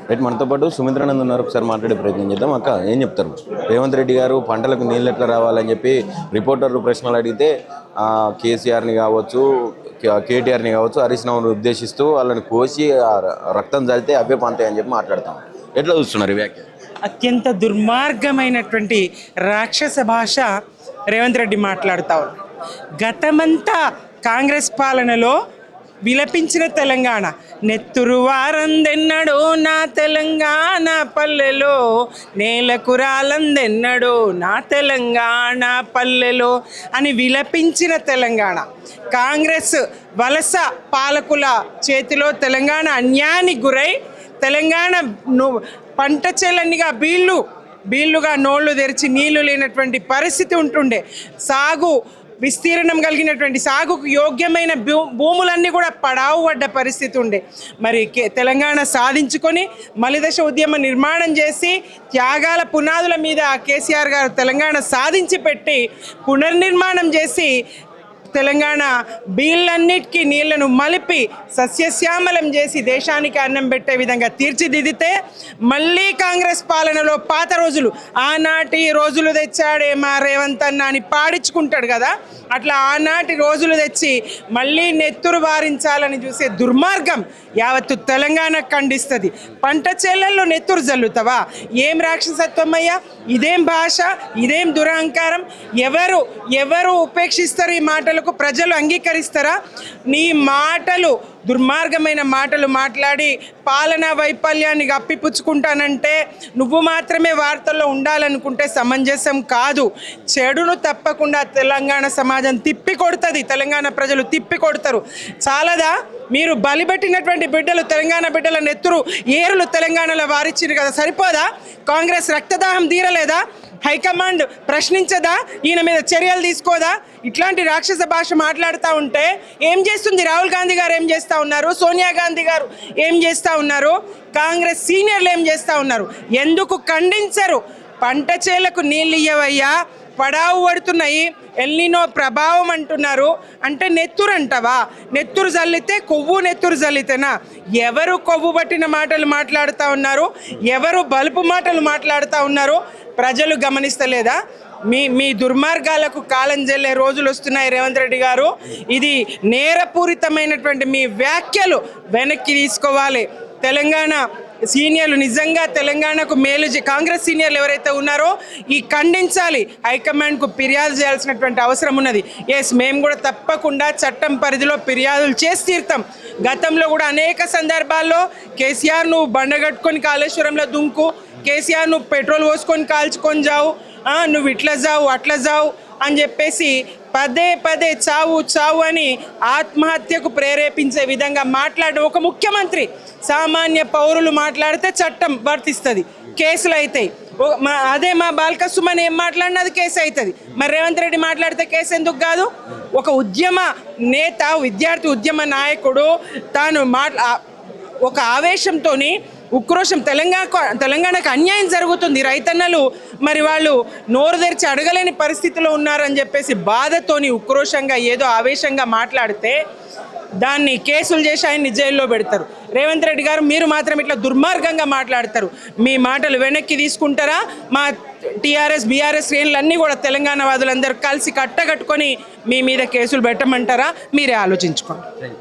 Right, మనతో పాటు సుమిత్రానంద్ ఉన్నారు. ఒకసారి మాట్లాడే ప్రయత్నం చేద్దాం. అక్క, ఏం చెప్తారు? రేవంత్ రెడ్డి గారు పంటలకు నీళ్ళు ఎట్లా రావాలని చెప్పి రిపోర్టర్లు ప్రశ్నలు అడిగితే కేసీఆర్ని కావచ్చు, కేటీఆర్ని కావచ్చు, హరీష్ రావుని ఉద్దేశిస్తూ వాళ్ళని కోసి రక్తం చల్లితే అవే పంతాయి అని చెప్పి మాట్లాడతాం. ఎట్లా చూస్తున్నారు ఈ వ్యాఖ్య? అత్యంత దుర్మార్గమైనటువంటి రాక్షస భాష రేవంత్ రెడ్డి మాట్లాడుతూ ఉన్నారు. గతమంతా కాంగ్రెస్ పాలనలో విలపించిన తెలంగాణ, నెత్తురు వారందెన్నడో నా తెలంగాణ పల్లెలో, నేలకు రాలందెన్నడో నా తెలంగాణ పల్లెలో అని విలపించిన తెలంగాణ. కాంగ్రెస్ వలస పాలకుల చేతిలో తెలంగాణ అన్యాయానికి గురై తెలంగాణ పంట చేలన్నిగా బీళ్లుగా నోళ్లు తెరిచి నీళ్లు లేనటువంటి పరిస్థితి ఉంటుండే. సాగు విస్తీర్ణం కలిగినటువంటి సాగుకు యోగ్యమైన భూములన్నీ కూడా పడావు పడ్డ పరిస్థితి ఉండే. మరి తెలంగాణ సాధించుకొని మలిదశ ఉద్యమ నిర్మాణం చేసి త్యాగాల పునాదుల మీద కేసీఆర్ గారు తెలంగాణ సాధించి పెట్టి పునర్నిర్మాణం చేసి తెలంగాణ బీళ్ళన్నిటికీ నీళ్లను మలిపి సస్యశ్యామలం చేసి దేశానికి అన్నం పెట్టే విధంగా తీర్చిదిద్దితే మళ్ళీ కాంగ్రెస్ పాలనలో పాత రోజులు, ఆనాటి రోజులు తెచ్చాడే మా రేవంత్ అన్న అని పాడించుకుంటాడు కదా, అట్లా ఆనాటి రోజులు తెచ్చి మళ్ళీ నెత్తురు వారించాలని చూసే దుర్మార్గం యావత్తు తెలంగాణ ఖండిస్తుంది. పంట చేలల్లో నెత్తురు జల్లుతావా? ఏం రాక్షసత్వం అయ్యా? ఇదేం భాష? ఇదేం దురహంకారం? ఎవరు ఉపేక్షిస్తారు ఈ మాటలకు? ప్రజలు అంగీకరిస్తారా? నీ మాటలు, దుర్మార్గమైన మాటలు మాట్లాడి పాలనా వైఫల్యాన్ని అప్పిపుచ్చుకుంటానంటే నువ్వు మాత్రమే వార్తల్లో ఉండాలనుకుంటే సమంజసం కాదు. చెడును తప్పకుండా తెలంగాణ సమాజం తిప్పికొడుతుంది, తెలంగాణ ప్రజలు తిప్పికొడతారు. చాలదా? మీరు బలిపెట్టినటువంటి బిడ్డలు, తెలంగాణ బిడ్డల నెత్తురు ఏరులు తెలంగాణలో వారిచ్చారు కదా, సరిపోదా? కాంగ్రెస్ రక్తదాహం తీరలేదా? హైకమాండ్ ప్రశ్నించదా? ఈయన మీద చర్యలు తీసుకోదా? ఇట్లాంటి రాక్షస భాష మాట్లాడుతూ ఉంటే ఏం చేస్తుంది? రాహుల్ గాంధీ గారు ఏం చేస్తూ ఉన్నారు? సోనియా గాంధీ గారు ఏం చేస్తూ ఉన్నారు? కాంగ్రెస్ సీనియర్లు ఏం చేస్తూ ఉన్నారు? ఎందుకు ఖండించరు? పంట చేలకు నీళ్ళు ఇయ్యవయ్యా, పడావు పడుతున్నాయి, ఎల్నినో ప్రభావం అంటున్నారు అంటే నెత్తురు అంటావా? నెత్తురు జల్లితే నెత్తురు జల్లితేనా? ఎవరు కొవ్వు పట్టిన మాటలు మాట్లాడుతూ ఉన్నారు? ఎవరు బలుపు మాటలు మాట్లాడుతూ ఉన్నారు? ప్రజలు గమనిస్తలేదా? మీ దుర్మార్గాలకు కాలం చెల్లే రోజులు వస్తున్నాయి రేవంత్ రెడ్డి గారు. ఇది నేరపూరితమైనటువంటి మీ వ్యాఖ్యలు వెనక్కి తీసుకోవాలి. తెలంగాణ సీనియర్లు నిజంగా తెలంగాణకు మేలు, కాంగ్రెస్ సీనియర్లు ఎవరైతే ఉన్నారో ఈ ఖండించాలి, హైకమాండ్కు ఫిర్యాదు చేయాల్సినటువంటి అవసరం ఉన్నది. ఎస్, మేము కూడా తప్పకుండా చట్టం పరిధిలో ఫిర్యాదులు చేసి తీరుతాం. గతంలో కూడా అనేక సందర్భాల్లో కేసీఆర్ నువ్వు బండగట్టుకొని కాళేశ్వరంలో దుంకు, కేసీఆర్ నువ్వు పెట్రోల్ పోసుకొని కాల్చుకొని జావు, నువ్వు ఇట్లా జావు అట్లా జావు అని చెప్పేసి పదే చావు అని ఆత్మహత్యకు ప్రేరేపించే విధంగా మాట్లాడే ఒక ముఖ్యమంత్రి, సామాన్య పౌరులు మాట్లాడితే చట్టం వర్తిస్తుంది, కేసులు అవుతాయి. అదే మా బాల్క సుమన్ ఏం మాట్లాడినా అది కేసు అవుతుంది. మరి రేవంత్ రెడ్డి మాట్లాడితే కేసు ఎందుకు కాదు? ఒక ఉద్యమ నేత, విద్యార్థి ఉద్యమ నాయకుడు తాను ఒక ఆవేశంతో ఉక్రోషం, తెలంగాణకు అన్యాయం జరుగుతుంది, రైతన్నలు మరి వాళ్ళు నోరు తెరిచి అడగలేని పరిస్థితిలో ఉన్నారని చెప్పేసి బాధతోని ఉక్రోషంగా ఏదో ఆవేశంగా మాట్లాడితే దాన్ని కేసులు చేసి ఆయన్ని జైల్లో పెడతారు. రేవంత్ రెడ్డి గారు మీరు మాత్రం ఇట్లా దుర్మార్గంగా మాట్లాడతారు. మీ మాటలు వెనక్కి తీసుకుంటారా? మా టీఆర్ఎస్ బీఆర్ఎస్ శ్రేణులన్నీ కూడా తెలంగాణ వాదులందరూ కలిసి కట్టగట్టుకొని మీ మీద కేసులు పెట్టమంటారా? మీరే ఆలోచించుకోండి.